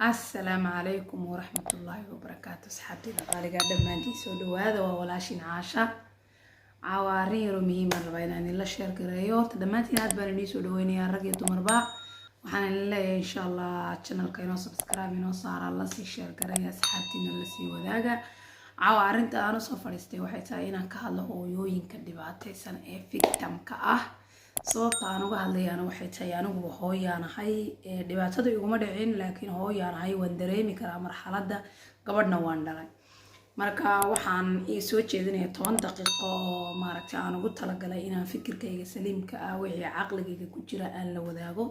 السلام عليكم ورحمة الله وبركاته. صحابتي الغالية دمانتي سو دواada waa walaashin caasha cawaarin yaro muhiim ah rabaa inaan la share gareeyo dhammaantiin aad baan idin soo dhaweynayaa rag iyo dumarba waxaan leeyahay insha Allah channelka inoo subscribe inoo saara la sii share gareeya asxaabtiina la sii wadaaga cawaarinta aan soo fadhiistay waxay tahay inaan ka hadlo hooyooyinka dhibaataysan ee victimka ah sababta aan uga hadlayana waxay tahay anigu hooyaanahay dhibaatada iguma dhicin laakiin hooyaanahay waan dareemi karaa marxaladda gabadhna waan dhalay marka waxaan soo jeedinayaa 10 daqiiqo oo maaragtay aan ugu talagalay inaan fikirkayga saliimka ah wixii caqligayga ku jira aan la wadaago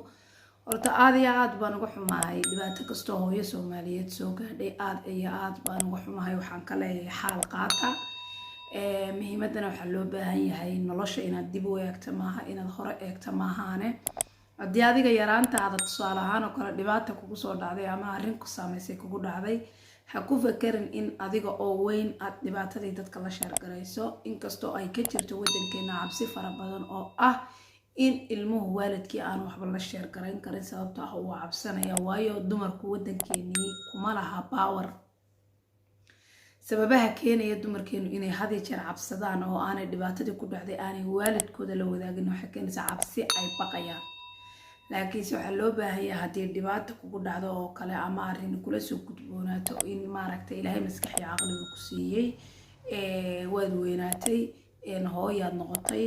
horta aad iyo aad baan uga xumahay dhibaato kasta hooyo Soomaaliyeed soo gaadhay aad iyo aad baan uga xumahay waxaan ka leeyahay xaal qaata muhiimadana waxa loo baahan yahay nolosha inaad dib u eegto maaha inaad hore eegto maahaane haddii adiga yaraantaada tusaale ahaan oo kale dhibaato kugu soo dhacday ama arrin ku saameysay kugu dhacday ha ku fakerin in adiga oo weyn aad dhibaatadii dadka la sheergarayso inkastoo ay ka jirto wadankeena cabsi fara badan oo ah in ilmuhu waalidkii aan waxba la sheergarayn karin sababtoo ah uu cabsanaya waayo dumarku wadankeenii kuma laha power sababaha keenaya dumarkeenu inay had iyo jeer cabsadaan oo aanay dhibaatadii ku dhacday aanay waalidkooda la wadaagin waxay keenaysaa cabsi ay baqayaan laakiin waxa loo baahan yahay haddii dhibaato kugu dhacdo oo kale ama arrin kula soo gudboonaato in maaragtay ilaahay maskax iyo caqli ku siiyay waad weynaatay hooyaad noqotay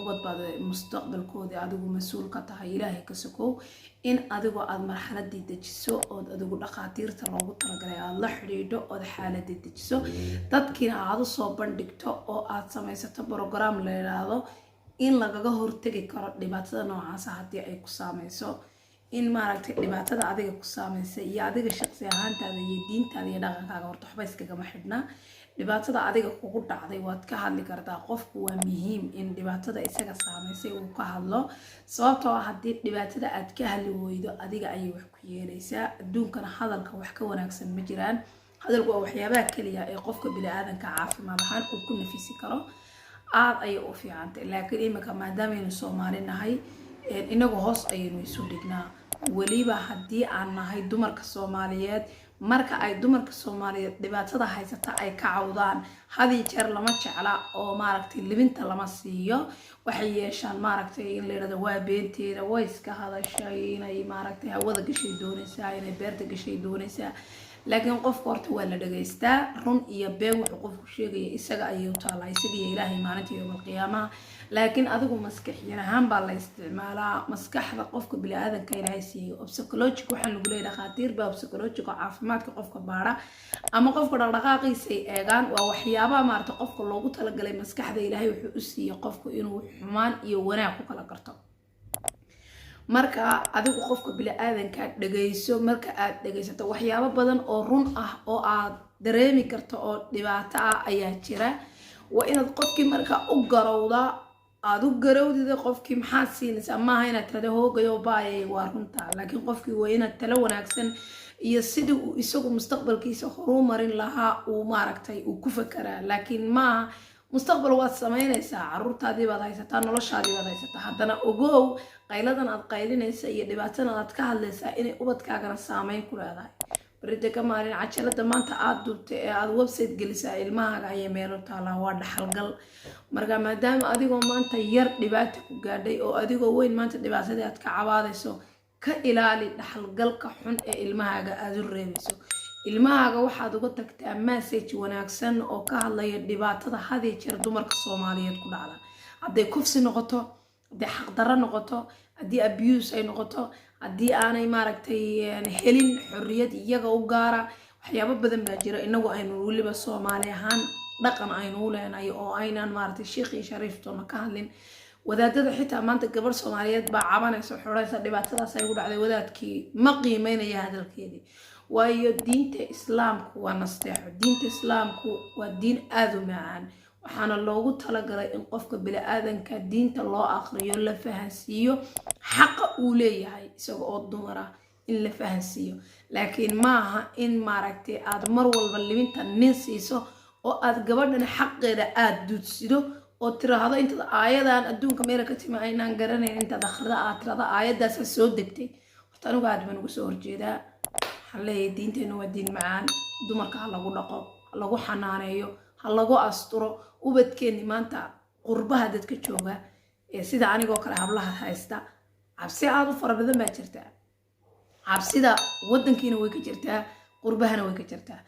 ubad baad mustaqbalkooda adigu mas'uul ka tahay ilaahay ka sokow in adigu aad marxaladii dejiso oo adigu dhaqaatiirta loogu talagalay aad la xiriidho oo xaaladii dejiso dadkiina aad u soo bandhigto oo aad samaysato program la yiraahdo in lagaga hortagi karo dhibaatada noocaas haddii ay ku saameyso in maaragtay dhibaatada adiga ku saameysay iyo adiga shakhsi ahaantaada iyo diintaada iyo dhaqankaaga horta waxba iskaga ma xidhna dhibaatada adiga kugu dhacday waad ka hadli kartaa qofku waa muhiim in dhibaatada isaga saameysay uu ka hadlo sababtoo ah haddii dhibaatada aad ka hadli weydo adiga ayay wax ku yeelaysaa adduunkana hadalka wax ka wanaagsan ma jiraan hadalku waa waxyaabaha kaliya ee qofka bini'aadanka caafimaad ahaan uu ku nafisi karo aad ayay u fiicantay laakiin imika maadaama aynu Soomaali nahay inagu hoos ayaynu isu dhignaa waliba haddii aan nahay dumarka Soomaaliyeed marka ay dumarka Soomaaliyeed dhibaatada haysata ay ka cawdaan hadii jeer lama jecla oo maaragtay libinta lama siiyo waxay yeeshaan maaragtay in la yiraahdo waa beenteeda way iska hadashay inay maaragtay hawada gashay doonaysaa inay beerta gashay doonaysaa laakiin qofka horta waa la dhageystaa run iyo been wuxuu qofku sheegay isaga ayuu taalay sidii ilaahay maalinta yawmal qiyaamaha laakiin adigu maskaxiyan ahaan baa la isticmaalaa maskaxda qofka bini'aadanka ilaahay siiyo psychological waxaan lagu leeyahay dhaqaatiir baa psychological caafimaadka qofka baara ama qofka dhaqdhaqaaqiisa ay eegaan waa waxyaabaha maaragtay qofka loogu talagalay maskaxda ilaahay wuxuu u siiyay qofku inuu xumaan iyo wanaag ku kala garto marka adigu qofka bini'aadanka dhageyso marka aad dhageysato waxyaabo badan oo run ah oo aad dareemi karto oo dhibaato ah ayaa jira waa inaad qofkii marka u garowda aad u garowdida qofkii maxaa siinaysaa maaha inaad tirada hoogayo baayay waa runta laakiin qofkii waa inaad talo wanaagsan iyo sidii uu isagu mustaqbalkiisa horumarin lahaa uu maaragtay uu ku fakaraa laakiin maaha mustaqbal waad sameynaysaa caruurtaadii baad haysataa noloshaadii baad haysataa haddana ogow qayladan aad qaylinaysa iyo dhibaatadan aad ka hadlaysaa inay ubadkaagana saameyn ku leedahay barida ka maalin cajalada maanta aad dubtay ee aad website gelisaa ilmahaaga ayay meelo taalaa waa dhaxalgal marka maadaama adigoo maanta yar dhibaato ku gaadhay oo adigoo weyn maanta dhibaatadii aad ka cabaadayso ka ilaali dhaxalgalka xun ee ilmahaaga aad u reebayso ilmahaaga waxaad uga tagtaa message wanaagsan oo ka hadlaya dhibaatada hadii jeer dumarka Soomaaliyeed ku dhacda haday kufsi noqoto haday xaq darro noqoto haddii abuse ay noqoto haddii aanay maaragtay helin xorriyad iyaga u gaara waxyaabo badan baa jira inagu aynu waliba Soomaali ahaan dhaqan aynu u leenahay oo aynaan maaragtay sheekh iyo shariiftoona ka hadlin wadaadada xitaa maanta gabar Soomaaliyeed baa cabanaysa xoreysa dhibaatadaas ay ugu dhacday wadaadkii ma qiimeynaya hadalkeedii waayo diinta islaamku waa nasteexo diinta islaamku waa diin aad u macaan waxaana loogu talagalay in qofka bini'aadanka diinta loo aqriyo la fahansiiyo xaqa uu leeyahay isaga oo dumar ah in la fahansiiyo laakiin maaha in maaragtay aad mar walba libinta nin siiso oo aad gabadhan xaqeeda aad dudsido oo tiraahdo inta aayadan adduunka meel ka timi aynaan garanayn inta akhrida aad tirada aayadaas soo degtay horta anigu aad baan ugu soo horjeedaa حلي دينتنا ودين معان دمرك على قلقه lagu xanaaneeyo ha lagu asturo ubadkeeni maanta qurbaha dadka jooga sida anigoo kale hablaha haysta cabsi aad u fara badan baa jirta cabsida wadankiina way ka jirtaa qurbahana way ka jirtaa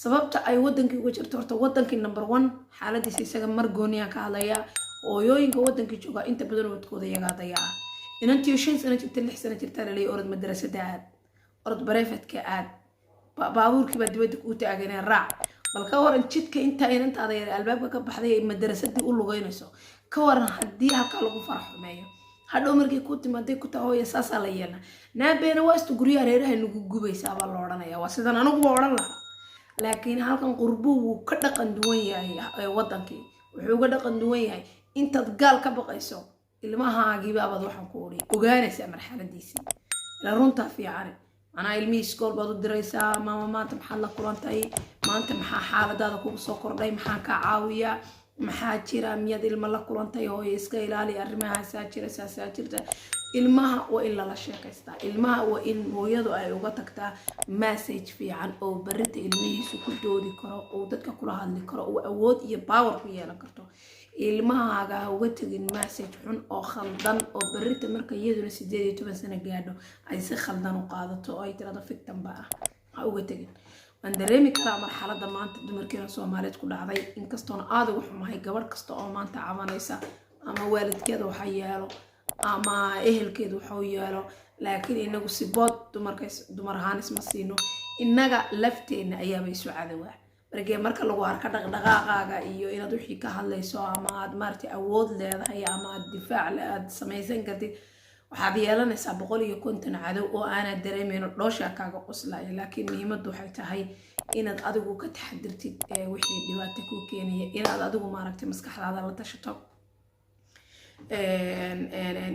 sababta ay wadankii uga jirto horta wadankii number 1 xaaladiisa isaga mar gooniya ka hadlaya hooyooyinka wadankii jooga inta badan wadkooda iyaga dayaca inantii 5 sano jirta 6 sano jirta la leeyahay orod madrasada aad orod bareefadka aad baabuurkii baa dibadda ku taaganay raac bal ka waran jidka inta inantaada yar albaabka ka baxday madrasadii u lugeynayso ka waran hadii halka lagu farxumeeyo hadhow markii ku timaaday ku tahay saasa la yeelna naabeena waa istu guriga reeraha nagu gubaysaa baa la oranaya waa sidan anigu oran lahaa laakiin halkan qurbuhu ka dhaqan duwan yahay wadankii wuxuu uga dhaqan duwan yahay intaad gaal ka baqayso ilmahaagii baabad waxaan ku ogaanaysaa marxaladiisii la runta fiican أنا علمي سكول بعض الدراسة ما تمحل كورنتاي ما أنت محا حالة هذا كوب سكر داي محا كعاوية محا تيرا مياد الملا كورنتاي هو يسكيل علي أرمها ساتيرا ساتيرا المها وإلا لا شيء كستا المها وإن هو يدو أي وقتك تا مسج في عن أو برد علمي سكول دودي كرا أو دتك كلها اللي كرا أو أود يباور فيها لكرتو ilmaha aga uga tagin message xun oo khaldan oo barita marka iyaduna 18 sano gaadho ay si khaldan u qaadato oo ay tirada fiktan baa ha uga tagin waan dareemi karaa marxaladda maanta dumarkeena Soomaaliyeed ku dhacday inkastoo aad ugu xumahay gabadh kasta oo maanta cabanaysa ama waalidkeeda waxa yeelo ama ehelkeedu waxa yeelo laakiin inagu si bood dumar ahaan isma siino inaga lafteena ayaa bay soo cadawaa markii marka lagu arka dhaqdhaqaaqaaga iyo inaad wixii ka hadlayso ama aad maartay awood leedahay ama aad difaac aad samaysan kartid waxaad yeelanaysaa 150 cadow oo aanad dareemayno dhoosha kaaga qoslaya laakiin muhiimaddu waxay tahay inaad adigu ka taxadirtid wixii dhibaato ku keenaya inaad adigu maaragtay maskaxdaada la tashato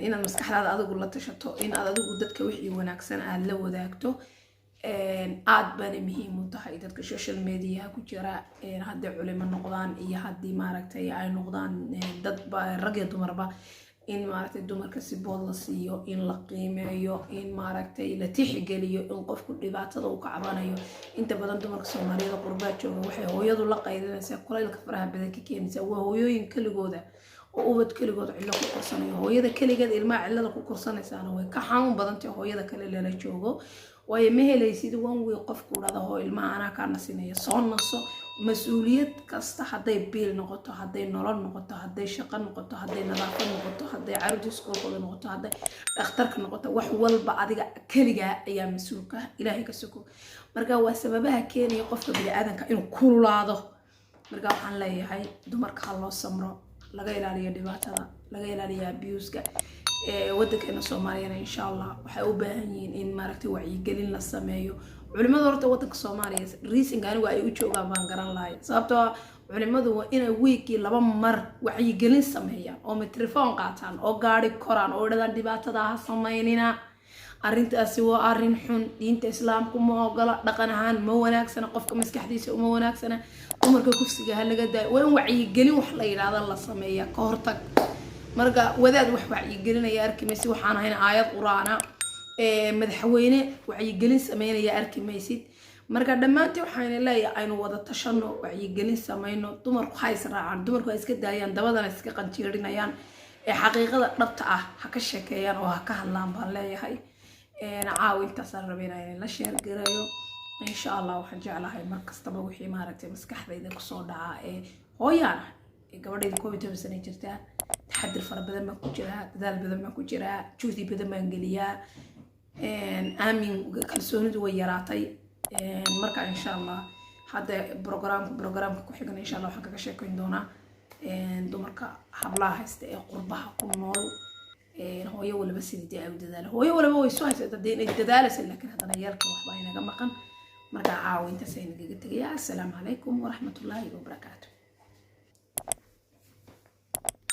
inaad maskaxdaada adigu la tashato inaad adigu dadka wixii wanaagsan aad la wadaagto aad baan muhiim u tahay dadka social media ku jira hadii culimo noqdaan iyo hadii maaragtay ay noqdaan dad rag iyo dumarba in maaragtay dumarka si bood la siiyo in la qiimeeyo in maaragtay la tixgeliyo in qofku dhibaatada uu ka cabanayo inta badan dumarka Soomaaliyeed qurbaa jooga waxay hooyadu la qaylinaysaa kulaylka faraha badan ka keenaysa waa hooyooyin kaligooda oo ubad kaligooda cilo ku korsanayo hooyada kaligeed ilmaha cilada ku korsanaysaana way ka xanuun badan tahay hooyada kale la joogo way ma helaysid one way qofku dhado ilmaha ana ka nasinaya soo naso mas'uuliyad kasta haday biil noqoto haday nolol noqoto haday shaqo noqoto haday nadaafad noqoto haday caruurta iskoolkooda noqoto haday dhakhtarka noqoto wax walba adiga kaliga ayaa mas'uulka ilaahay ka sugo marka waa sababaha keenaya qofka bini'aadanka inuu kululaado marka waxaan leeyahay dumarka ha loo samro laga ilaaliyo dhibaatada laga ilaaliyo abuse-ka waddankeena Soomaaliyeed insha Allah waxay u baahan yihiin in maaragtay wacyigelin la sameeyo culimada horta waddanka Soomaaliyeed reason gaani waa ay u joogaan baan garan lahayn sababtoo culimadu waa inay weekii 2 mar wacyigelin sameeyaan oo telefoon qaataan oo gaari koraan oo dhadaan dhibaatada ha sameynina arrintaasi waa arrin xun diinta islaamku ma ogola dhaqan ahaan ma wanaagsana qofka maskaxdiisa uma wanaagsana dumarka kufsiga ha laga daayo waa in wacyigelin wax la yiraahdo la sameeyaa ka hortag marka wadaad wax wacyigelinaya arkimaysi waxaan ahayn aayad quraana madaxweyne wacyigelin sameynaya arkimaysid marka dhamaantii waxaan leeyahay aynu wada tashano wacyigelin sameeyno dumarku hay israacaan dumarku iska daayaan dabadana iska qanjiirinayaan xaqiiqada dhabta ah ha ka sheekeeyaan oo ha ka hadlaan baan leeyahay caawinta sarabina in la sheer gareeyo insha Allah waxaan jeclahay mar kastaba wixii maaragtay maskaxdayda ku soo dhaca hooyana gabadhayda 12 sano jirta taxadir fara badan ma ku jira dadaal badan ma ku jira juhdi badan ma geliyaa aamin kalsoonidu way yaraatay marka insha Allah hada programka ku xigan insha Allah waxaan kaga sheekeyn doonaa dumarka hablaha haysta ee qurbaha ku nool hooyo walba sidii ay u dadaalo hooyo walba way soo haysataa inay dadaalayso laakiin hadana yeelka waxba inaga maqan marka caawinta sayniga tagaya. Assalaamu calaykum wa rahmatullaahi wa barakaatuh.